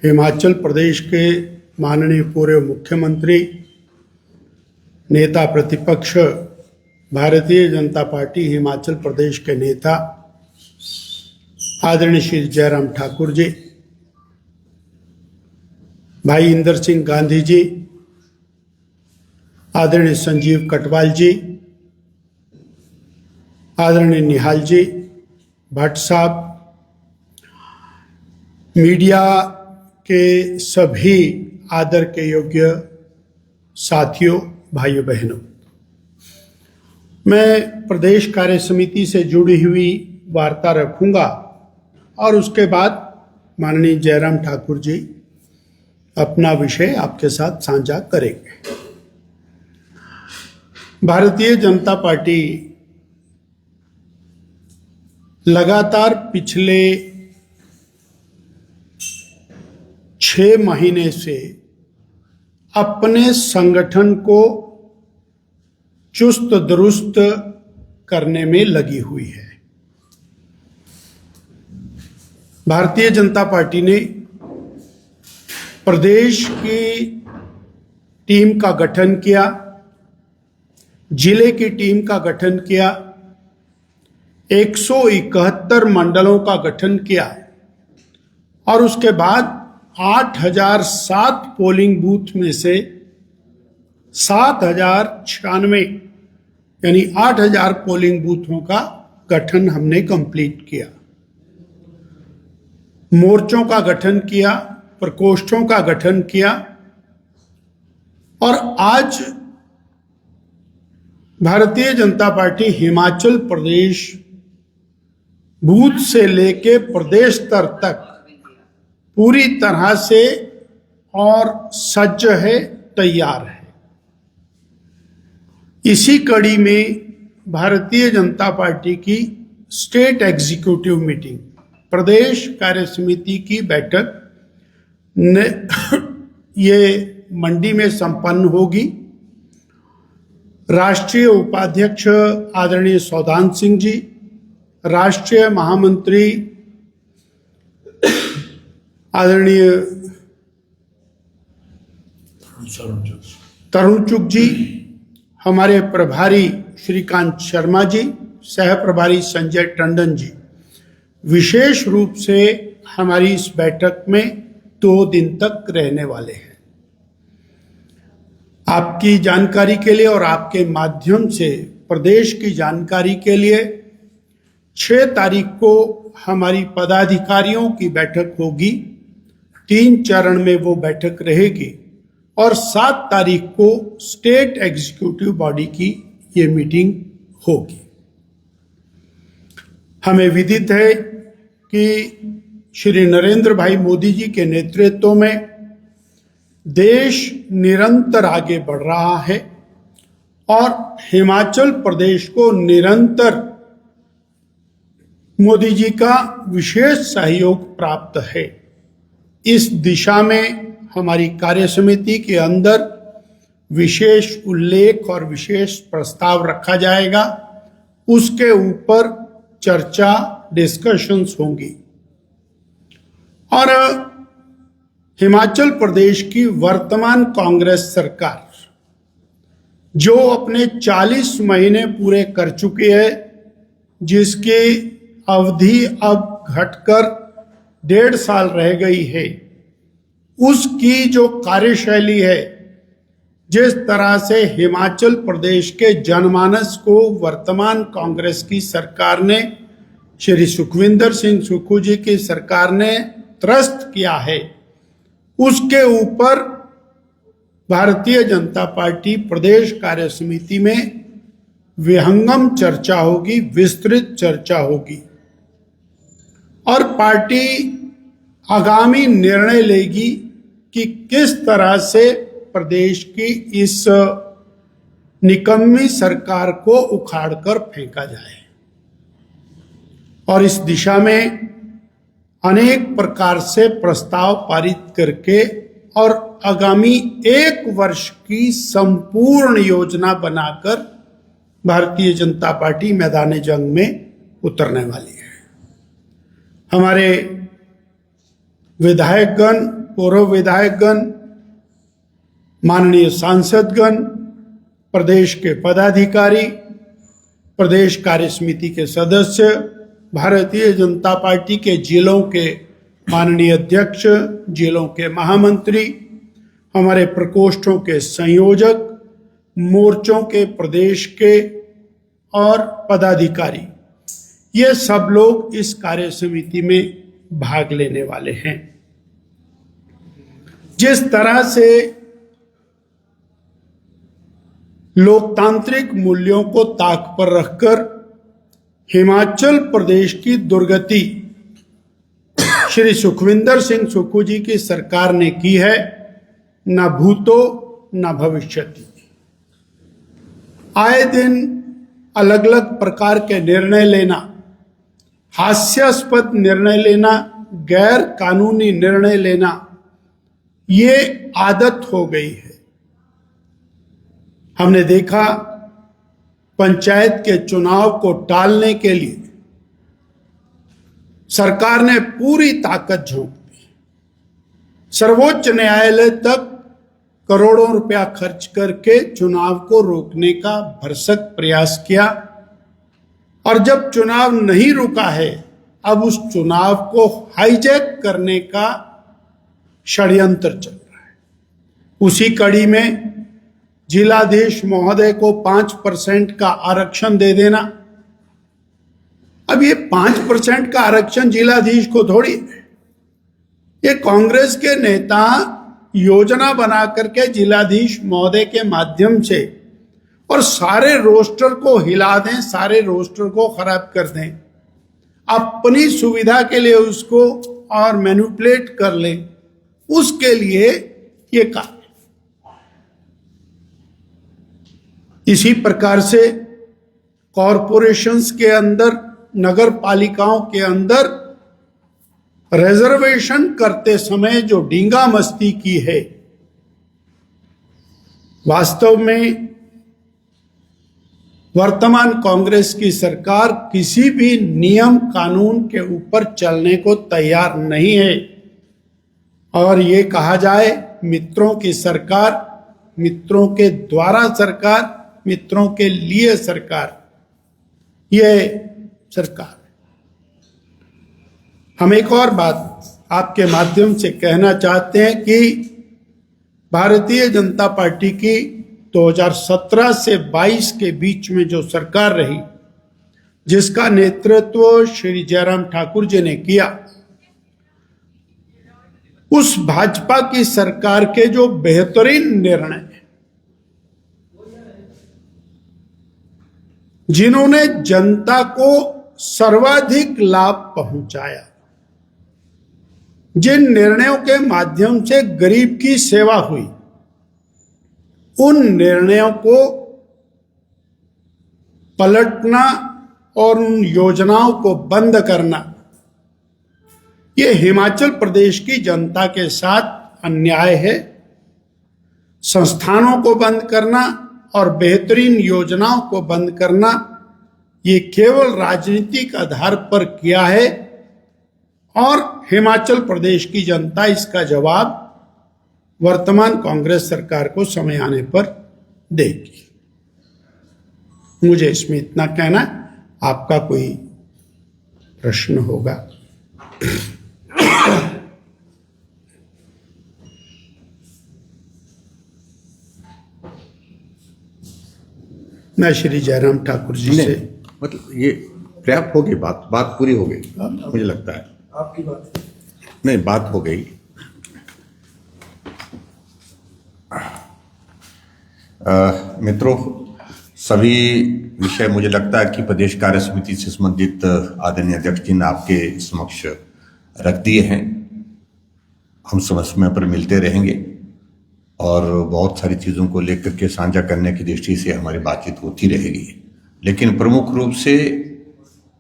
हिमाचल प्रदेश के माननीय पूर्व मुख्यमंत्री, नेता प्रतिपक्ष, भारतीय जनता पार्टी हिमाचल प्रदेश के नेता आदरणीय श्री जयराम ठाकुर जी, भाई इंदर सिंह गांधी जी, आदरणीय संजीव कटवाल जी, आदरणीय निहाल जी भट्ट साहब, मीडिया के सभी आदर के योग्य साथियों, भाइयों बहनों, मैं प्रदेश कार्य समिति से जुड़ी हुई वार्ता रखूंगा और उसके बाद माननीय जयराम ठाकुर जी अपना विषय आपके साथ साझा करेंगे। भारतीय जनता पार्टी लगातार पिछले 6 महीने से अपने संगठन को चुस्त दुरुस्त करने में लगी हुई है। भारतीय जनता पार्टी ने प्रदेश की टीम का गठन किया, जिले की टीम का गठन किया, 171 मंडलों का गठन किया और उसके बाद 8007 पोलिंग बूथ में से 7096 यानी 8000 पोलिंग बूथों का गठन हमने कंप्लीट किया। मोर्चों का गठन किया, प्रकोष्ठों का गठन किया और आज भारतीय जनता पार्टी हिमाचल प्रदेश बूथ से लेके प्रदेश स्तर तक पूरी तरह से और सज्ज है, तैयार है। इसी कड़ी में भारतीय जनता पार्टी की स्टेट एग्जीक्यूटिव मीटिंग, प्रदेश कार्य समिति की बैठक ये मंडी में संपन्न होगी। राष्ट्रीय उपाध्यक्ष आदरणीय सौदान सिंह जी, राष्ट्रीय महामंत्री आदरणीय तरुण चुग जी, हमारे प्रभारी श्रीकांत शर्मा जी, सह प्रभारी संजय टंडन जी विशेष रूप से हमारी इस बैठक में 2 दिन तक रहने वाले हैं। आपकी जानकारी के लिए और आपके माध्यम से प्रदेश की जानकारी के लिए 6 तारीख को हमारी पदाधिकारियों की बैठक होगी। 3 चरण में वो बैठक रहेगी और 7 तारीख को स्टेट एग्जीक्यूटिव बॉडी की ये मीटिंग होगी। हमें विदित है कि श्री नरेंद्र भाई मोदी जी के नेतृत्व में देश निरंतर आगे बढ़ रहा है और हिमाचल प्रदेश को निरंतर मोदी जी का विशेष सहयोग प्राप्त है। इस दिशा में हमारी कार्य समिति के अंदर विशेष उल्लेख और विशेष प्रस्ताव रखा जाएगा। उसके ऊपर चर्चा, डिस्कशंस होंगी और हिमाचल प्रदेश की वर्तमान कांग्रेस सरकार जो अपने 40 महीने पूरे कर चुकी है, जिसकी अवधि अब घटकर 1.5 साल रह गई है, उसकी जो कार्यशैली है, जिस तरह से हिमाचल प्रदेश के जनमानस को वर्तमान कांग्रेस की सरकार ने, श्री सुखविंदर सिंह सुक्खू जी की सरकार ने त्रस्त किया है, उसके ऊपर भारतीय जनता पार्टी प्रदेश कार्य समिति में विहंगम चर्चा होगी, विस्तृत चर्चा होगी और पार्टी आगामी निर्णय लेगी कि किस तरह से प्रदेश की इस निकम्मी सरकार को उखाड़कर फेंका जाए और इस दिशा में अनेक प्रकार से प्रस्ताव पारित करके और आगामी 1 वर्ष की संपूर्ण योजना बनाकर भारतीय जनता पार्टी मैदान जंग में उतरने वाली है। हमारे विधायकगण पूर्व विधायकगण, माननीय सांसदगण, प्रदेश के पदाधिकारी, प्रदेश कार्य समिति के सदस्य, भारतीय जनता पार्टी के जिलों के माननीय अध्यक्ष, जिलों के महामंत्री, हमारे प्रकोष्ठों के संयोजक, मोर्चों के प्रदेश के और पदाधिकारी, ये सब लोग इस कार्य समिति में भाग लेने वाले हैं। जिस तरह से लोकतांत्रिक मूल्यों को ताक पर रखकर हिमाचल प्रदेश की दुर्गति श्री सुखविंदर सिंह सुक्खू जी की सरकार ने की है, न भूतो न भविष्यति। आए दिन अलग अलग प्रकार के निर्णय लेना, हास्यास्पद निर्णय लेना, गैर कानूनी निर्णय लेना, ये आदत हो गई है। हमने देखा पंचायत के चुनाव को टालने के लिए सरकार ने पूरी ताकत झोंक दी। सर्वोच्च न्यायालय तक करोड़ों रुपया खर्च करके चुनाव को रोकने का भरसक प्रयास किया, और जब चुनाव नहीं रुका है, अब उस चुनाव को हाईजैक करने का षड्यंत्र चल रहा है। उसी कड़ी में जिलाधीश महोदय को 5% का आरक्षण दे देना। अब ये 5% का आरक्षण जिलाधीश को थोड़ी है, ये कांग्रेस के नेता योजना बना करके जिलाधीश महोदय के माध्यम से और सारे रोस्टर को हिला दें, सारे रोस्टर को खराब कर दें, अपनी सुविधा के लिए उसको और मैनिपुलेट कर लें, उसके लिए ये कार्य। इसी प्रकार से कॉरपोरेशंस के अंदर, नगर पालिकाओं के अंदर रिजर्वेशन करते समय जो डींगा मस्ती की है, वास्तव में वर्तमान कांग्रेस की सरकार किसी भी नियम कानून के ऊपर चलने को तैयार नहीं है। और ये कहा जाए मित्रों की सरकार, मित्रों के द्वारा सरकार, मित्रों के लिए सरकार, ये सरकार। हम एक और बात आपके माध्यम से कहना चाहते हैं कि भारतीय जनता पार्टी की 2017 से 22 के बीच में जो सरकार रही, जिसका नेतृत्व श्री जयराम ठाकुर जी ने किया, उस भाजपा की सरकार के जो बेहतरीन निर्णय, जिन्होंने जनता को सर्वाधिक लाभ पहुंचाया, जिन निर्णयों के माध्यम से गरीब की सेवा हुई, उन निर्णयों को पलटना और उन योजनाओं को बंद करना, ये हिमाचल प्रदेश की जनता के साथ अन्याय है। संस्थानों को बंद करना और बेहतरीन योजनाओं को बंद करना, ये केवल राजनीतिक आधार पर किया है, और हिमाचल प्रदेश की जनता इसका जवाब वर्तमान कांग्रेस सरकार को समय आने पर देगी। मुझे इसमें इतना कहना, आपका कोई प्रश्न होगा? मैं श्री जयराम ठाकुर जी से, मतलब ये पर्याप्त हो गई, बात पूरी हो गई मुझे लगता है। आपकी बात नहीं, बात हो गई। मित्रों, सभी विषय मुझे लगता है कि प्रदेश कार्य समिति से संबंधित आदरणीय अध्यक्ष जी ने आपके समक्ष रख दिए हैं। हम समय समय पर मिलते रहेंगे और बहुत सारी चीज़ों को लेकर के साझा करने की दृष्टि से हमारी बातचीत होती रहेगी। लेकिन प्रमुख रूप से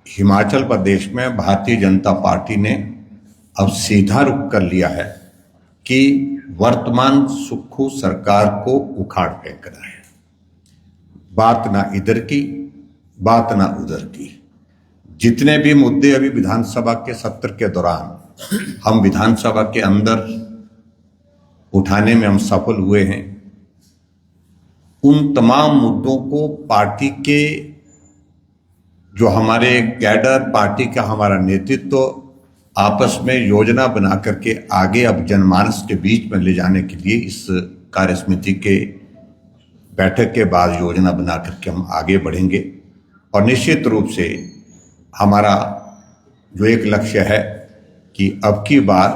हिमाचल प्रदेश में भारतीय जनता पार्टी ने अब सीधा रुख कर लिया है कि वर्तमान सुक्खू सरकार को उखाड़ फेंक रहा है। बात ना इधर की, बात ना उधर की। जितने भी मुद्दे अभी विधानसभा के सत्र के दौरान हम विधानसभा के अंदर उठाने में हम सफल हुए हैं, उन तमाम मुद्दों को पार्टी के जो हमारे कैडर, पार्टी का हमारा नेतृत्व आपस में योजना बना करके आगे अब जनमानस के बीच में ले जाने के लिए इस कार्य समिति के बैठक के बाद योजना बना करके हम आगे बढ़ेंगे। और निश्चित रूप से हमारा जो एक लक्ष्य है कि अब की बार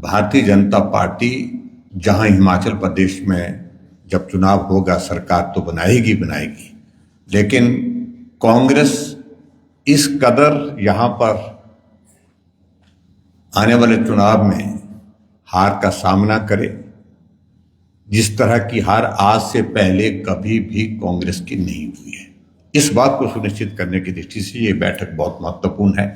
भारतीय जनता पार्टी जहां हिमाचल प्रदेश में जब चुनाव होगा सरकार तो बनाएगी, लेकिन कांग्रेस इस कदर यहां पर आने वाले चुनाव में हार का सामना करे जिस तरह की हार आज से पहले कभी भी कांग्रेस की नहीं हुई है। इस बात को सुनिश्चित करने की दृष्टि से ये बैठक बहुत महत्वपूर्ण है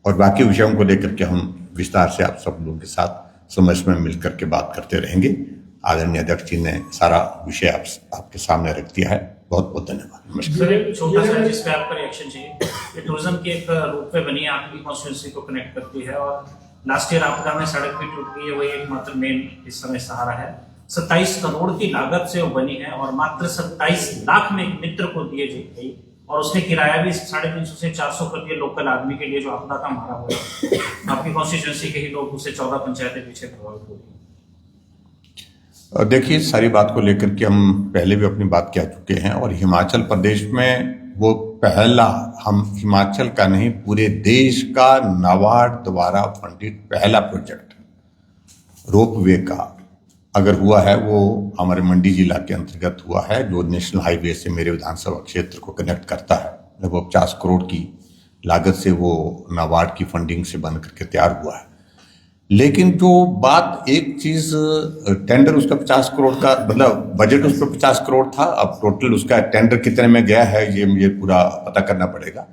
और बाकी विषयों को लेकर के हम विस्तार से आप सब लोगों के साथ समय समय मिलकर के बात करते रहेंगे। आदरणीय अध्यक्ष जी ने सारा विषय आपके सामने रख दिया है। बहुत बहुत धन्यवाद। नमस्कार। सर एक छोटा सा जिस पे आपका रिएक्शन चाहिए, ये टूरिज्म की एक रूट वे बनी है, आपकी कॉन्स्टिट्यूंसी को कनेक्ट करती है और लास्ट ईयर आपदा में सड़क भी टूट गई है, वही एकमात्र मेन इस समय सहारा है। 27 करोड़ की लागत से वो बनी है और मात्र 27 लाख में एक मित्र को दिए गई और उसने किराया भी 350 से 400 कर दिया लोकल आदमी के लिए जो आपदा का मारा हुआ है। आपकी कॉन्स्टिट्यूंसी के ही लोग उसे 14 पंचायतें पीछे प्रभावित हो गई। देखिए, सारी बात को लेकर के हम पहले भी अपनी बात कह चुके हैं और हिमाचल प्रदेश में वो पहला, हम हिमाचल का नहीं पूरे देश का नाबार्ड द्वारा फंडित पहला प्रोजेक्ट रोपवे का अगर हुआ है वो हमारे मंडी जिला के अंतर्गत हुआ है, जो नेशनल हाईवे से मेरे विधानसभा क्षेत्र को कनेक्ट करता है। लगभग 50 करोड़ की लागत से वो नाबार्ड की फंडिंग से बन करके तैयार हुआ है। लेकिन जो बात एक चीज, टेंडर उसका 50 करोड़ का, मतलब बजट उसका 50 करोड़ था, अब टोटल उसका टेंडर कितने में गया है ये मुझे पूरा पता करना पड़ेगा।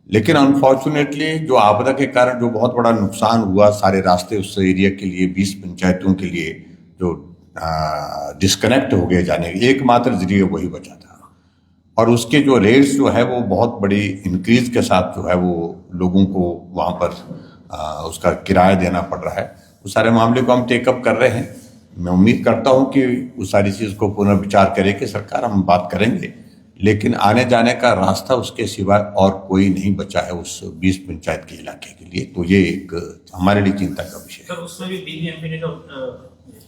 लेकिन अनफॉर्चुनेटली जो आपदा के कारण जो बहुत बड़ा नुकसान हुआ, सारे रास्ते उस एरिया के लिए 20 पंचायतों के लिए जो डिस्कनेक्ट हो गए जाने के, एकमात्र जरिए वही बचा था और उसके जो रेट्स जो है वो बहुत बड़ी इंक्रीज के साथ जो है वो लोगों को वहाँ पर उसका किराया देना पड़ रहा है। उस सारे मामले को हम टेकअप कर रहे हैं। मैं उम्मीद करता हूं कि उस सारी चीज़ को पुनर्विचार करेगी सरकार, हम बात करेंगे, लेकिन आने जाने का रास्ता उसके सिवा और कोई नहीं बचा है उस 20 पंचायत के इलाके के लिए। तो ये एक हमारे लिए चिंता का विषय है। सर उसमें भी बीबीएमपी ने जो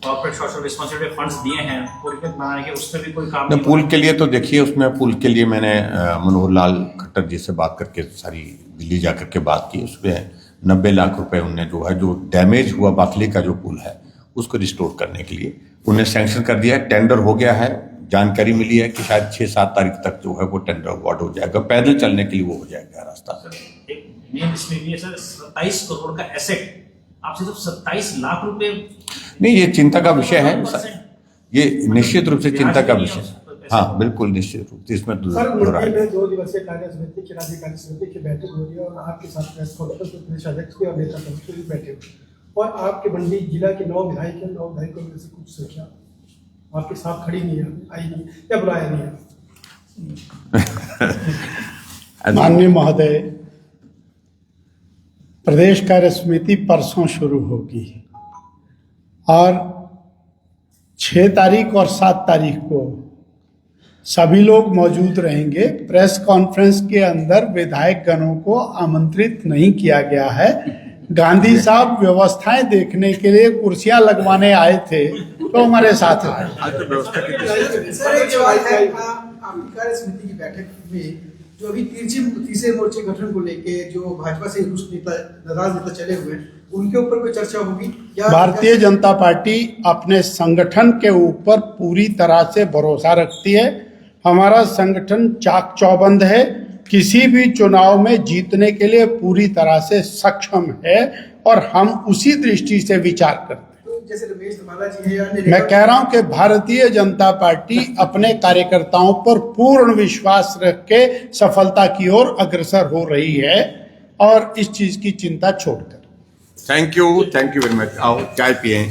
कॉर्पोरेट सोशल रिस्पांसिबिलिटी फंड्स दिए हैं पुल के बनाने के, उसमें भी कोई काम नहीं। पुल के लिए तो देखिए, उसमें पुल के लिए मैंने मनोहर लाल खट्टर जी से बात करके सारी दिल्ली जा करके बात की। उसमें 90 लाख रुपए उनने जो है, जो डैमेज हुआ बाखली का जो पुल है उसको रिस्टोर करने के लिए उन्हें सैंक्शन कर दिया है। टेंडर हो गया है, जानकारी मिली है कि शायद 6-7 तारीख तक जो है वो टेंडर अवार्ड हो जाएगा, पैदल चलने के लिए वो हो जाएगा रास्ता। एक मेन इसमें भी है सर, 27 करोड़ का एसेट, आप सिर्फ 27 लाख रुपए नहीं, ये चिंता का विषय है, ये निश्चित रूप से चिंता का विषय। हाँ बिल्कुल, निश्चित रूप से इसमें सर मुंबई में 2 दिवसीय कार्य समिति की राज्य कार्य समिति की बैठक हो रही है और आपके साथ प्रदेश अध्यक्ष के और नेता प्रतिपक्ष भी बैठे हुए और आपके मंडी जिला के 9 विधायकों में से कुछ संख्या आपके साथ खड़ी नहीं है, आई नहीं या बुलाया नहीं है। माननीय महोदय, प्रदेश कार्य समिति परसों शुरू होगी और 6 तारीख और 7 तारीख को सभी लोग मौजूद रहेंगे। प्रेस कॉन्फ्रेंस के अंदर विधायक गणों को आमंत्रित नहीं किया गया है। गांधी साहब व्यवस्थाएं देखने के लिए कुर्सियां लगवाने आए थे तो हमारे साथ हैं। सर एक सवाल है, आपकी कार्य समिति की बैठक में जो अभी तीसरे मोर्चे गठन को लेके जो भाजपा से नाराज नेता चले हुए हैं उनके ऊपर कोई चर्चा होगी? भारतीय जनता पार्टी अपने संगठन के ऊपर पूरी तरह से भरोसा रखती है। हमारा संगठन चाक चौबंद है, किसी भी चुनाव में जीतने के लिए पूरी तरह से सक्षम है और हम उसी दृष्टि से विचार करते हैं। तो जैसे रमेश धवाला जी है या मैं कह रहा हूं कि भारतीय जनता पार्टी अपने कार्यकर्ताओं पर पूर्ण विश्वास रख के सफलता की ओर अग्रसर हो रही है और इस चीज की चिंता छोड़कर। Thank you very much. आओ चाय पिए।